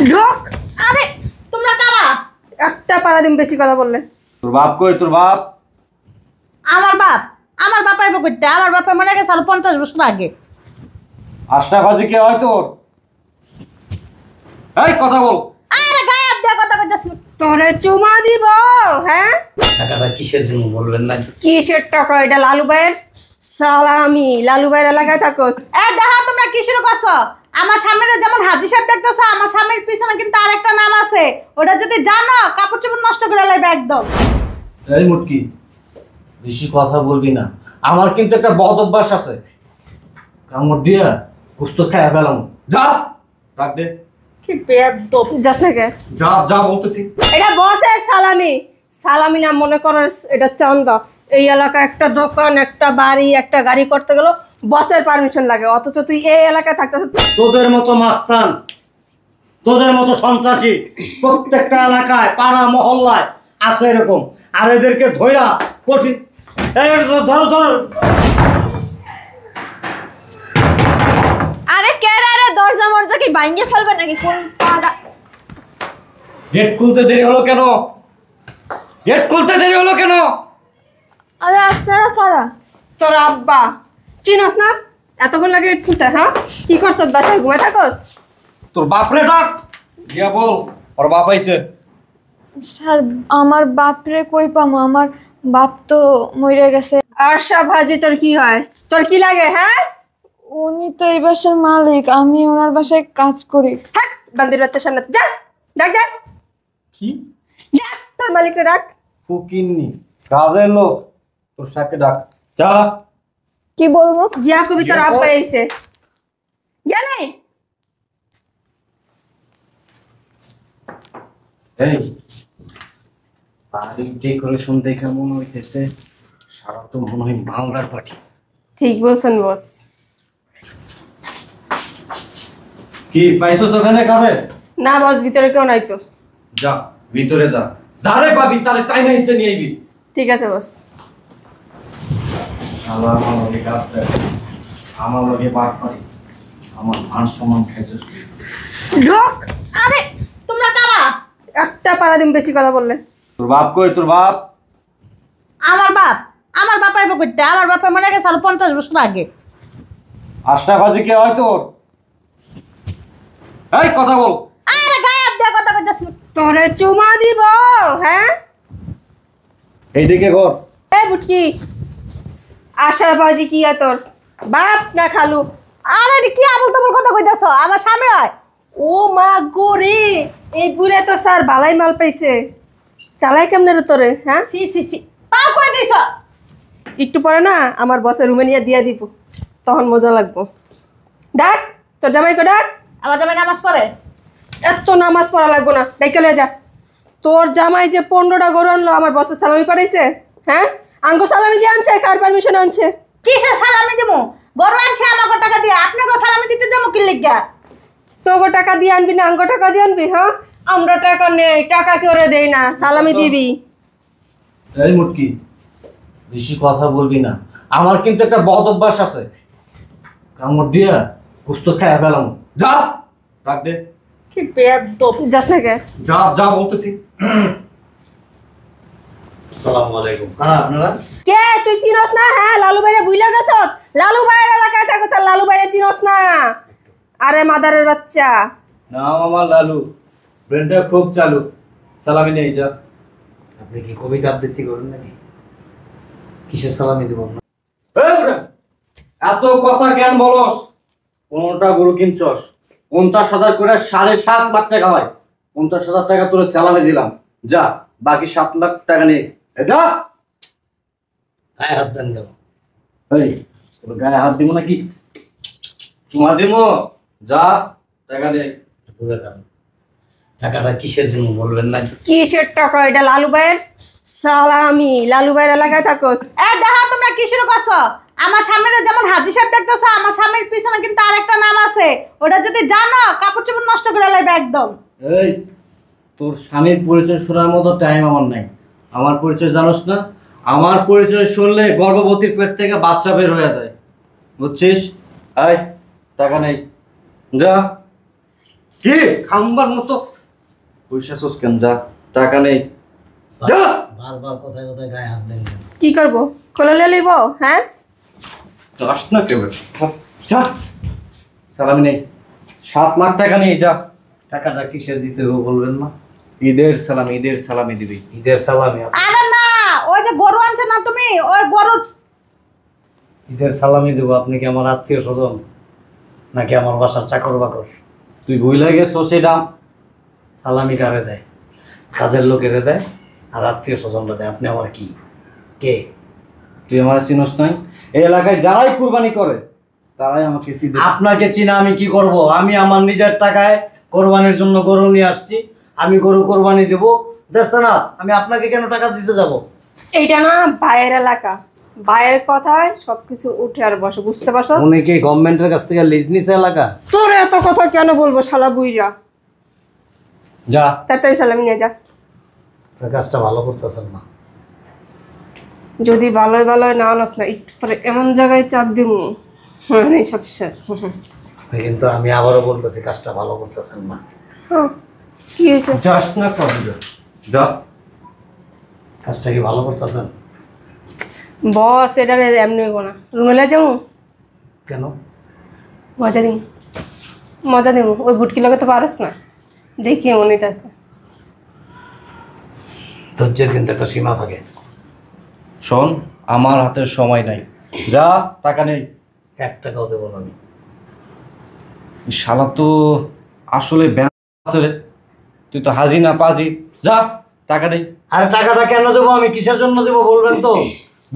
ঢোক। আরে তোমরা কারা? একটা পাড়া দিন বেশি কথা বললে। তোর বাপ কই? তোর বাপ? আমার বাপ? আমার বাপ আইব কইতে? আমার বাপে মরে গেছে 50 বছর আগে। আশরাফ হাজি কে হয় তোর? এই কথা বল। আরে গায়ে হাত দিয়ে কথা কইতাছ। তোরে চুমা দিব। হ্যাঁ, টাকাটা কিসের জন্য বলবেন না? কিসের টাকা? এটা লালু ভাইয়ের সালামি। লালু ভাইয়ের এলাকায় থাকোস। এ দেখো তোমরা কি শুরু করছো? আমার সামনে যেমন হাজি সাহেব দেখতেছো, আমার সামনের পিছনে কিন্তু আরেকটা নাম আছে। ওটা যদি জানো কাপড় চোপড় নষ্ট করে লাইবে একদম। এই মুটকি, বেশি কথা বলবি না। আমার কিন্তু একটা বদ অভ্যাস আছে, কামড় দিয়া কুস্ত খায় পেলাম। যা রাখ দে। কি বেয়াদব। যাস না কে? যা যা বলতেছি। এটা বসের সালামি। সালামি না মনে করো এটা চান্দা। এই এলাকায় একটা দোকান, একটা বাড়ি, একটা গাড়ি করতে গেল বসের পারমিশন লাগে, অথচ তুই এই এলাকায় থাকতেছ। তোদের মতো মাস্তান, তোদের মতো সন্ত্রাসী প্রত্যেকটা এলাকায়, পাড়া মহল্লায় আছে এরকম। আর এদেরকে ধইরা কঠিন। এই ধরো ধরো। আরে কে রে? দরজা মরজা কি ভাঙিয়ে ফেলবে নাকি? কোন পাড়া? গেট খুলতে দেরি হলো কেন? গেট খুলতে দেরি হলো কেন? আরে আপনারা কারা? তোর আব্বা চিনস না? এতক্ষণ লাগে খুলতে। হ্যাঁ, কি করছ? বাসায় ঘুমাই থাকস? তোর বাপরে ডাক গিয়া বল ওর বাপ আইছে। স্যার আমার বাপরে কই পামু? আমার বাপ তো মরে গেছে। আশরাফ হাজি তোর কি হয়? তোর কি লাগে? হ্যাঁ, উনি তো এই বাসার মালিক, আমি ওনার বাসায় কাজ করি। হাট বান্দির বাচ্চার সামনে যা। ডাক ডাক কি? ডাক তোর মালিককে ডাক। ফুকিন্নি কাজের লোক, তোর সাথে ডাক। যা। কি বলবো? গিয়া কবি তোর আব্বা আইছে। গেলে এই বাড়ির ডেকোরেশন দেখে মনে হইতেছে সারা তো মনে হয় মালদার পার্টি। ঠিক বলছেন বস। কি পাইছস ওখানে কারে? না বস, ভিতরে কেউ নাই তো। যা ভিতরে যা, যারে পাবি তারে টাইনা হিসতে নিয়ে আইবি। ঠিক আছে বস। আল্লাহ আমার লগে কাজ দেয়, আমার লগে বাট পারি, আমার মান সম্মান খাইছস। ঢোক। আরে তোমরা কারা? একটা পাড়া দিন বেশি কথা বললে। তোর বাপ কই? তোর বাপ? আমার বাপ? আমার বাপ আইব কইতে? আমার বাপে মরে গেছে 50 বছর আগে। আশরাফ হাজি কে হয় তোর? এই কথা বল। আরে গায়ে হাত দিয়ে কথা কইতাছ। তোরে চুমা দিব। হ্যাঁ, এইদিকে কর। এই বুটকি, আশরাফ হাজি কি হয় তোর বাপ না খালু? আরে এটা কি আবল তাবল কথা কইতাছ? আমার স্বামী হয়। ও মা গো রে, এই বুড়ে তো স্যার বালাই মাল পাইছে। চালাই কেমনে রে তোরে? হ্যাঁ, সি সি সি পা কই দিছ? একটু পরে না আমার বসের রুমে নিয়ে দিয়া দিব, তখন মজা লাগবো। ডাক তোর জামাইকে ডাক। আমার জামাই নামাজ পড়ে? এত নামাজ পড়া লাগবো না, ডাইকে লয়ে যা। তোর জামাই যে 15টা গরু আনলো আমার বসের সালামি পাঠাইছে। হ্যাঁ, আঙ্গো সালামি দিয়ে আনছে, কার পারমিশন আনছে? কিসের সালামি দেবো? গরু আনছে আমাকে টাকা দিয়ে, আপনাকে সালামি দিতে যাবো কি লিগা? তোগো টাকা দিয়ে আনবি না আঙ্গো টাকা দিয়ে আনবি? হ্যাঁ, আমরা টাকা নেই, টাকা করে দেই না, সালামি দিবি। এই মুটকি, বেশি কথা বলবি না। আমার কিন্তু একটা বদ অভ্যাস আছে, কামড় দিয়া কুস্ত খায় পেলাম। যা রাখ দে। কি বেয়াদব। যাস না কে? যা যা বলতেছি। আসসালামু আলাইকুম। কারা আপনারা? কে তুই চিনস না? হ্যাঁ, লালু ভাইরে বুইলা গেছ? লালু ভাইয়ের এলাকায় থাকো, লালু ভাইরে চিনস না? আরে মাদারের বাচ্চা। নাম আমার লালু, ব্রেনটা খুব চালু। সালামি নেই যা। আপনি কি কবিতা আবৃত্তি করেন নাকি? কিসের সালামি দেব না? এই বুড়া, এত কথা কেন বলস? 15টা গরু কিনছস, 50,000 করে 7.5 লাখ টাকা হয়। 50,000 টাকা তোর সালামি দিলাম, যা বাকি 7 লাখ টাকা নে। যা। গায়ে হাত দেন কেন? এই তোর গায়ে হাত দিব নাকি? চুমা দিব? যা টাকা দে। দূরে যান। টাকাটা কিসের জন্য বলবেন না? কিসের টাকা? এটা লালু ভাইয়ের সালামি। লালু ভাইয়ের এলাকায় থাকোস। এ দেখো তোমরা কি শুরু করছো? আমার সামনে যেমন হাজি সাহেব দেখতেছো, আমার সামনের পিছনে কিন্তু আরেকটা নাম আছে। ওটা যদি জানো কাপড় চোপড় নষ্ট করে লাইবে একদম। এই তোর স্বামীর পরিচয় শোনার মতো টাইম আমার নাই। আমার পরিচয় জানোস না? আমার পরিচয় শুনলে গর্ভবতীর পেট থেকে বাচ্চা বের হয়ে যায়, বুঝছিস? আয় টাকা নেই, যা। কি খাম্বার মতো পয়সা সোস কেন? যা, টাকা নেই, যা। বারবার কোথায় কোথায় গায়ে হাত দেন কেন? কি করব? কোলে লিব? হ্যাঁ, যাস না কেউ, যা। সালামি নেই, 7 লাখ টাকা নেই, যা। টাকাটা কিসের দিতে হবে বলবেন না? ঈদের সালামি দিবি। ঈদের সালামি? আরে না, ওই যে গরু আনছে না তুমি, ওই গরু ঈদের সালামি দেবো? আপনি কি আমার আত্মীয় স্বজন নাকি আমার বাসার চাকর বাকর? তুই ভুলে গেছো সেটা। সালামি কারে দেয়? কাজের লোকেরে দেয় আর আত্মীয় স্বজনরা দেয়। আপনি আমার কি কে? তুই আমার চিনস নাই? এই এলাকায় যারাই কুরবানি করে তারাই আমাকে সিধে। আপনাকে চিনা আমি কি করব? আমি আমার নিজের টাকায় কোরবানির জন্য গরু নিয়ে আসছি, আমি গরু কোরবানি দেবো। দেখছে না, আমি আপনাকে কেন টাকা দিতে যাব? এইটা না ভাইয়ের এলাকা, ভাইয়ের কথায় সবকিছু উঠে আর বসে, বুঝতে পারছো? উনি কি গভর্নমেন্টের কাছ থেকে লিজ নিছে এলাকা? তোর এত কথা কেন বলবো শালা বুইরা? যা। তাড়াতাড়ি সালামি নিয়ে যা। আপনার কাজটা ভালো করতেছেন না। যদি ভালোই ভালোই না আনস না, একটু পরে এমন জায়গায় চাপ দিব মানে সব শেষ। কিন্তু আমি আবারও বলতেছি, কাজটা ভালো করতেছেন না। হ্যাঁ, কি হয়েছে? যাস না কর, যা। কাজটা কি ভালো করতেছেন? বস এটা এমনি হইব না, রুমেলে যাবো, কেন? মজা দিব। ওই বুটকি লগে তো পারস না, দেখি মনে আছে। ধৈর্যের কিন্তু একটা সীমা থাকে। শোন, আমার হাতে সময় নাই, যা। টাকা নেই, 1 টাকাও দেবো না আমি। এই শালা তো আসলে ব্যাংক আছে রে। তুই তো হাজি না পাজি, যা। টাকা নেই। আরে টাকাটা কেন দেবো আমি? কিসের জন্য দেবো বলবেন তো?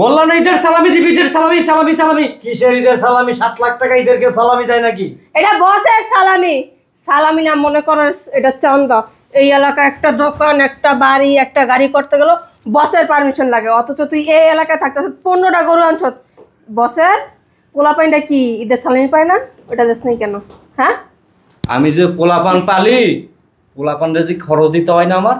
বললাম না ঈদের সালামি দিবি, ঈদের সালামি। কিসের ঈদের সালামি? 7 লাখ টাকা ঈদেরকে সালামি দেয় নাকি? এটা বসের সালামি। সালামি না মনে করো এটা চান্দা। এই এলাকায় একটা দোকান, একটা বাড়ি, একটা গাড়ি করতে গেল বসের পারমিশন লাগে, অথচ তুই এই এলাকায় থাকতেছ, 15টা গরু আনছ। বসের পোলাপাইনটা কি ঈদের সালামি পায় না? ওটা দেশ নেই কেন? হ্যাঁ, আমি যে পোলাপান পালি, পোলাপানরে যে খরচ দিতে হয় না, আমার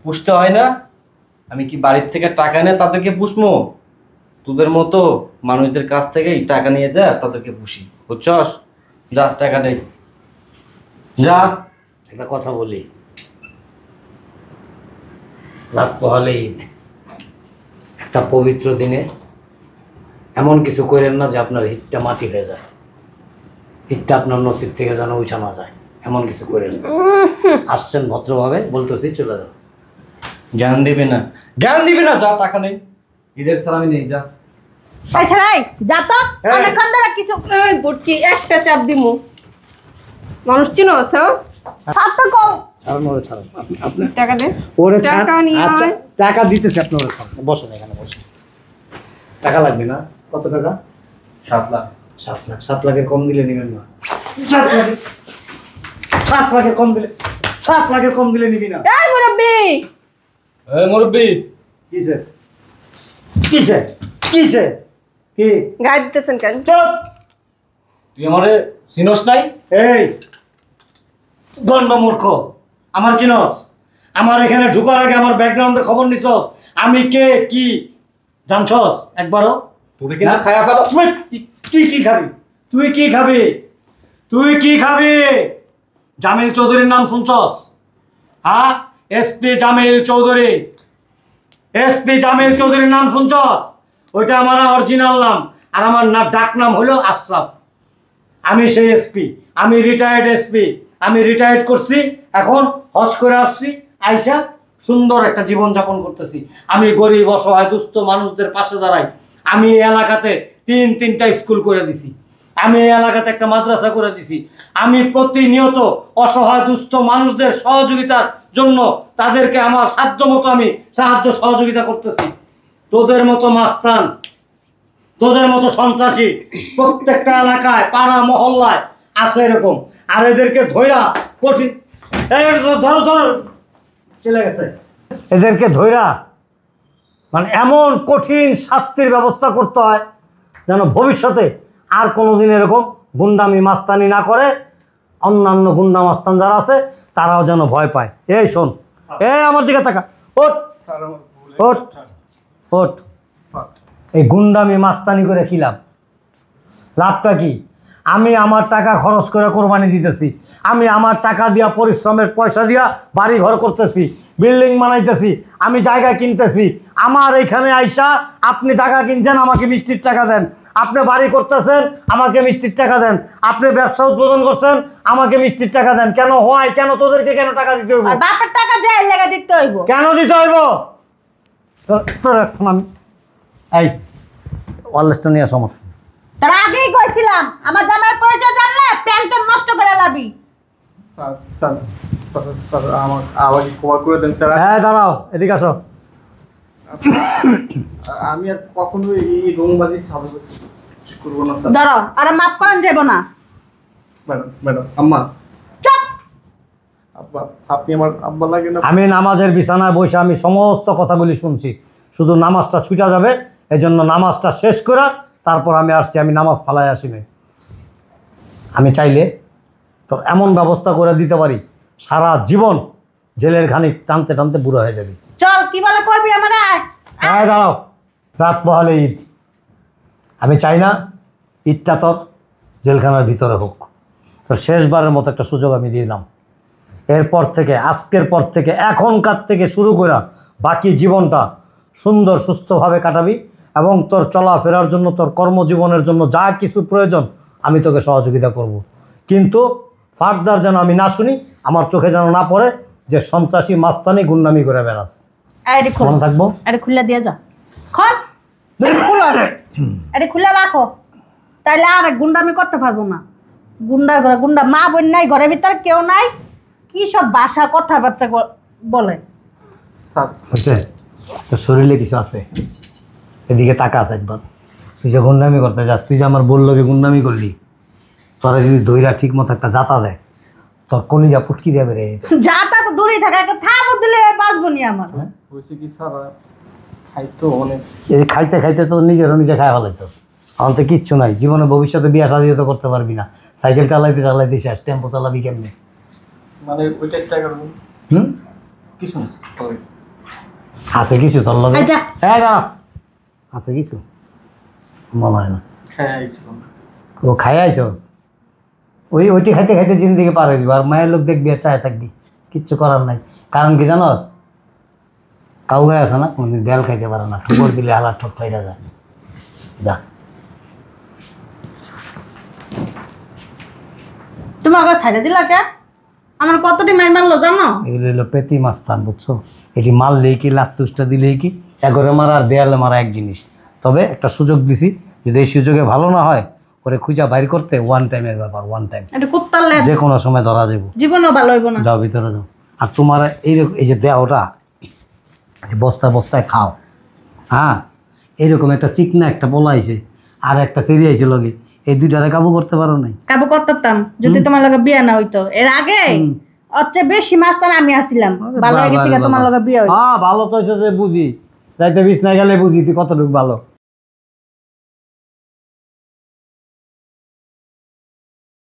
পুষতে হয় না? আমি কি বাড়ির থেকে টাকা এনে তাদেরকে পুষবো? তোদের মতো মানুষদের কাছ থেকে এই টাকা নিয়ে যা, তাদেরকে পুষি, বুঝছস? যা, টাকা নেই, যা। একটা কথা বলি, রাত পোহালে ঈদ। একটা পবিত্র দিনে এমন কিছু করেন না যে আপনার হিতটা মাটি হয়ে যায়, হিতটা আপনার নসিব থেকে যেন উঠা না যায়, এমন কিছু করেন না। আসছেন ভদ্রভাবে, বলতেছি চলে যাও। জ্ঞান দিবি না, যা। টাকা নেই, ঈদের সালামি নেই, যা। পয়সা নাই, যা তো। হ্যাঁ। অনেকক্ষণ ধরে কিছু এই বুটকি একটা চাপ দিমু। মানুষ চিনো আছে? হাত তো কম। ছাড়ুন ওরে, ছাড়ুন। আপনি টাকা দে। ওরে টাকা নিয়ে আচ্ছা, আয়। টাকা দিতেছে আপনি, ওরে ছাড়ুন। বসেন এখানে, বসেন। টাকা লাগবে না? কত টাকা? 7 লাখ। 7 লাখ। 7 লাখের কম দিলে নেবেন না? 7 লাখের কম দিলে, 7 লাখের কম দিলে নিবি না? এই মুরব্বি, এই মুরব্বি, কিসে কিসে কিসে কি? গায়ে দিতেছেন কেন? চুপ! তুই আমারে চিনস নাই? এই গন্ড মূর্খ, আমার চিনস? আমার এখানে ঢুকার আগে আমার ব্যাকগ্রাউন্ডের খবর নিছস? আমি কে কি জানছস একবারও? তোরে কিন্তু খায়া ফেলো। তুই কি খাবি? তুই কি খাবি? তুই কি খাবি? জামিল চৌধুরীর নাম শুনছস? হ্যাঁ, এসপি জামিল চৌধুরী। এসপি জামিল চৌধুরীর নাম শুনছস? ওইটা আমার অরিজিনাল নাম, আর আমার ডাক নাম হলো আশরাফ। আমি সেই এসপি, আমি রিটায়ার্ড এসপি। আমি রিটায়ার্ড করছি, এখন হজ করে আসছি, আইসা সুন্দর একটা জীবন যাপন করতেছি। আমি গরিব অসহায় দুস্থ মানুষদের পাশে দাঁড়াই। আমি এই এলাকাতে 3টা স্কুল করে দিছি, আমি এই এলাকাতে একটা মাদ্রাসা করে দিছি। আমি প্রতিনিয়ত অসহায় দুস্থ মানুষদের সহযোগিতার জন্য তাদেরকে আমার সাধ্য মতো আমি সাহায্য সহযোগিতা করতেছি। তোদের মতো মাস্তান, তোদের মতো সন্ত্রাসী প্রত্যেকটা এলাকায় পাড়া মহল্লায় আছে এরকম, আর এদেরকে ধৈরা কঠিন, ধরো ধরো, চলে গেছে, এদেরকে ধৈরা মানে এমন কঠিন শাস্তির ব্যবস্থা করতে হয় যেন ভবিষ্যতে আর কোনোদিন এরকম গুন্ডামি মাস্তানি না করে। অন্যান্য গুন্ডা মাস্তান যারা আছে তারাও যেন ভয় পায়। এই শোন, এই আমার দিকে তাকা, ওঠ ওঠ ওঠ। এই গুন্ডামি মাস্তানি করে কি লাভ? লাভটা কি? আমি আমার টাকা খরচ করে কোরবানি দিতেছি, আমি আমার টাকা দিয়া পরিশ্রমের পয়সা দিয়া বাড়ি ঘর করতেছি, বিল্ডিং বানাইতেছি, আমি জায়গা কিনতেছি। আমার এইখানে আইসা আপনি জায়গা কিনছেন, আমাকে মিষ্টির টাকা দেন। আপনি বাড়ি করতেছেন, আমাকে মিষ্টির টাকা দেন। আপনি ব্যবসা উদ্বোধন করছেন, আমাকে মিষ্টির টাকা দেন। কেন হয়? কেন তোদেরকে কেন টাকা দিতে হইব? আর বাপের টাকা যে এর লেগে দিতে হইব। কেন দিতে হইব? তোর এখন আমি এই ওয়ারলেসটা নিয়ে সমস্যা। তার আগেই কইছিলাম আমার জামাইয়ের পরিচয় জানলে প্যান্টটা নষ্ট করে লাবি। স্যার স্যার স্যার স্যার আমাকে ক্ষমা করে দেন স্যার। হ্যাঁ দাঁড়াও, এদিকে আসো। আমি আর কখনো এই রংবাজি সাধু করবো না স্যার। ধরো আর মাফ করেন যাব না। ম্যাডাম ম্যাডাম আম্মা চুপ। আব্বা, আপনি আমার আব্বা লাগে না। আমি নামাজের বিছানায় বসে আমি সমস্ত কথাগুলি শুনছি, শুধু নামাজটা ছুটা যাবে, এই জন্য নামাজটা শেষ করে তারপর আমি আসছি। আমি নামাজ ফালাই আসিনি। আমি চাইলে তো এমন ব্যবস্থা করে দিতে পারি, সারা জীবন জেলের ঘানি টানতে টানতে বুড়ো হয়ে যাবি। চল কি বলে করবি আমারে? হ্যাঁ দাঁড়াও, রাত পহালে ঈদ। আমি চাই না ঈদটা তোর জেলখানার ভিতরে হোক। তো শেষবারের মতো একটা সুযোগ আমি দিলাম। এরপর থেকে, আজকের পর থেকে, এখনকার থেকে শুরু করে বাকি জীবনটা সুন্দর সুস্থভাবে কাটাবি এবং তোর চলাফেরার জন্য, তোর কর্মজীবনের জন্য যা কিছু প্রয়োজন আমি তোকে সহযোগিতা করব। কিন্তু ফার্দার যেন আমি না শুনি, আমার চোখে যেন না পড়ে যে সন্ত্রাসী মাস্তানি গুন্ডামি করে বেড়াস। আরে খোল। মনে থাকবো। আরে খুলে দিয়ে যা। খোল। খুলো। আরে খুলে রাখো। তাইলে আর গুন্ডামি করতে পারবো না। গুন্ডার ঘরে গুন্ডা, মা বোন নাই, ঘরের ভিতরে কেউ নাই, কি সব ভাষা কথাবার্তা বলে। স্যার হচ্ছে তোর শরীরে কিছু আছে, এদিকে তাকা আছে একবার। তুই যে গুন্ডামি করতে যাস, তুই যে আমার বললো যে গুন্ডামি করলি, তোরা যদি দইরা ঠিক মতো একটা জাতা দেয়, তোর কলিজা পুটকি দেবে রে। যা তা তো দূরেই থাকে, একটা থাবো দিলে বাঁচবো নি আমার। বলছি কি স্যার, খাই তো অনেক। এই খাইতে খাইতে তো নিজেরও নিজে খাই ফেলাইছস। আমার তো কিচ্ছু নাই জীবনে, ভবিষ্যতে বিয়া শাদিও তো করতে পারবি না। সাইকেল চালাইতে চালাইতে শেষ, টেম্পো চালাবি কেমনি? মানে ওইটা একটা কারণ হুম, কিছু না স্যার। আছে কিছু তোর লগে? এই যা। হ্যাঁ না, আছে কিছু মনে হয় না। হ্যাঁ আইছিলাম। ও খাই আইছস, ওইটি খাইতে খাইতে জিন্দিগি পার হয়ে যাবে। আর মায়ের লোক দেখবি আর চায় থাকবি, কিচ্ছু করার নাই। কারণ কি জানস, কাউকে আছে না কোনদিন বেল খাইতে পারে না, ঠুকর দিলে হালার ঠোক খাইটা যায়। যা। তোমার কাছে ছাইড়া দিলা কে? আমার কতটি মাইর মারলো জানো? এগুলো হলো পেতি মাস্তান, বুঝছো? এটি মারলেই কি, লাত্তুসটা দিলেই কি, এগরে মারা আর দেয়ালে মারা এক জিনিস। তবে একটা সুযোগ দিছি, যদি এই সুযোগে ভালো না হয়, ওরে খুঁজা বাইর করতে ওয়ান টাইমের ব্যাপার, ওয়ান টাইম, এটা কুত্তার লেজ, যে কোনো সময় ধরা যাবো। জীবনও ভালো হইব না। যাও ভিতরে যাও। আর তোমার এই যে দেহটা বস্তায় বস্তায় খাও, হ্যাঁ, এইরকম একটা চিকনা একটা পোলা আইছে আর একটা সেরি আইছে লগে, এই দুইটারে কাবু করতে পারো নাই? কাবু করতাম যদি তোমার লগে বিয়ে না হইতো। এর আগে ওর চেয়ে বেশি মাস্তান আমি আসিলাম। ভালো হয়ে গেছি তোমার লগে বিয়ে হইতো। হ্যাঁ ভালো তো হয়েছে যে বুঝি, যাইতে বিছ না গেলে বুঝি তুই কতটুকু ভালো।